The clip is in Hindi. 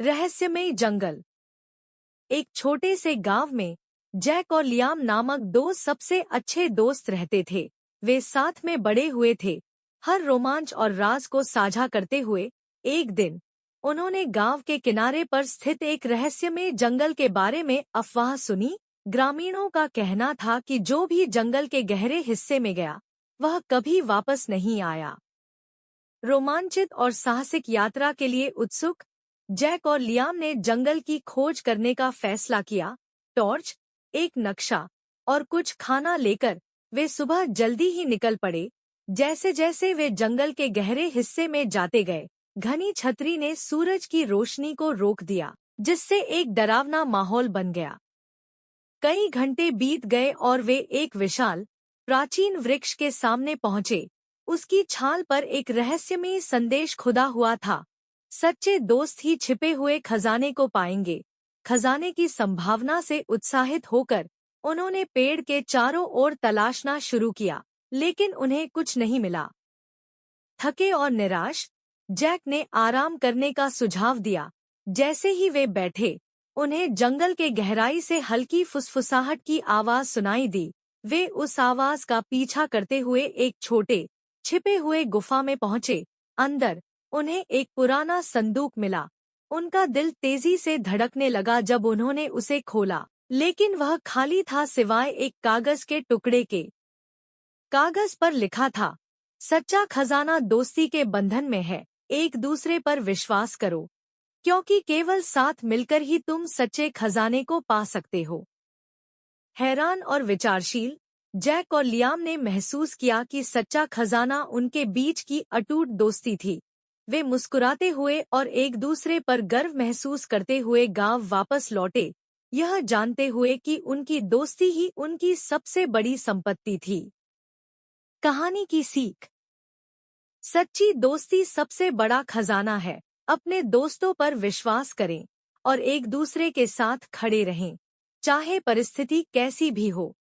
रहस्यमयी जंगल। एक छोटे से गांव में जैक और लियाम नामक दो सबसे अच्छे दोस्त रहते थे। वे साथ में बड़े हुए थे, हर रोमांच और राज को साझा करते हुए। एक दिन उन्होंने गांव के किनारे पर स्थित एक रहस्यमय जंगल के बारे में अफवाह सुनी। ग्रामीणों का कहना था कि जो भी जंगल के गहरे हिस्से में गया, वह कभी वापस नहीं आया। रोमांचित और साहसिक यात्रा के लिए उत्सुक जैक और लियाम ने जंगल की खोज करने का फैसला किया। टॉर्च, एक नक्शा और कुछ खाना लेकर वे सुबह जल्दी ही निकल पड़े। जैसे जैसे वे जंगल के गहरे हिस्से में जाते गए, घनी छतरी ने सूरज की रोशनी को रोक दिया, जिससे एक डरावना माहौल बन गया। कई घंटे बीत गए और वे एक विशाल, प्राचीन वृक्ष के सामने पहुंचे। उसकी छाल पर एक रहस्यमय संदेश खुदा हुआ था। सच्चे दोस्त ही छिपे हुए खजाने को पाएंगे। खजाने की संभावना से उत्साहित होकर उन्होंने पेड़ के चारों ओर तलाशना शुरू किया, लेकिन उन्हें कुछ नहीं मिला। थके और निराश, जैक ने आराम करने का सुझाव दिया। जैसे ही वे बैठे, उन्हें जंगल के गहराई से हल्की फुसफुसाहट की आवाज सुनाई दी। वे उस आवाज का पीछा करते हुए एक छोटे, छिपे हुए गुफा में पहुंचे। अंदर उन्हें एक पुराना संदूक मिला। उनका दिल तेजी से धड़कने लगा जब उन्होंने उसे खोला, लेकिन वह खाली था सिवाय एक कागज के टुकड़े के। कागज पर लिखा था, सच्चा खजाना दोस्ती के बंधन में है, एक दूसरे पर विश्वास करो, क्योंकि केवल साथ मिलकर ही तुम सच्चे खजाने को पा सकते हो। हैरान और विचारशील, जैक और लियाम ने महसूस किया कि सच्चा खजाना उनके बीच की अटूट दोस्ती थी। वे मुस्कुराते हुए और एक दूसरे पर गर्व महसूस करते हुए गांव वापस लौटे, यह जानते हुए कि उनकी दोस्ती ही उनकी सबसे बड़ी संपत्ति थी। कहानी की सीख। सच्ची दोस्ती सबसे बड़ा खजाना है। अपने दोस्तों पर विश्वास करें और एक दूसरे के साथ खड़े रहें, चाहे परिस्थिति कैसी भी हो।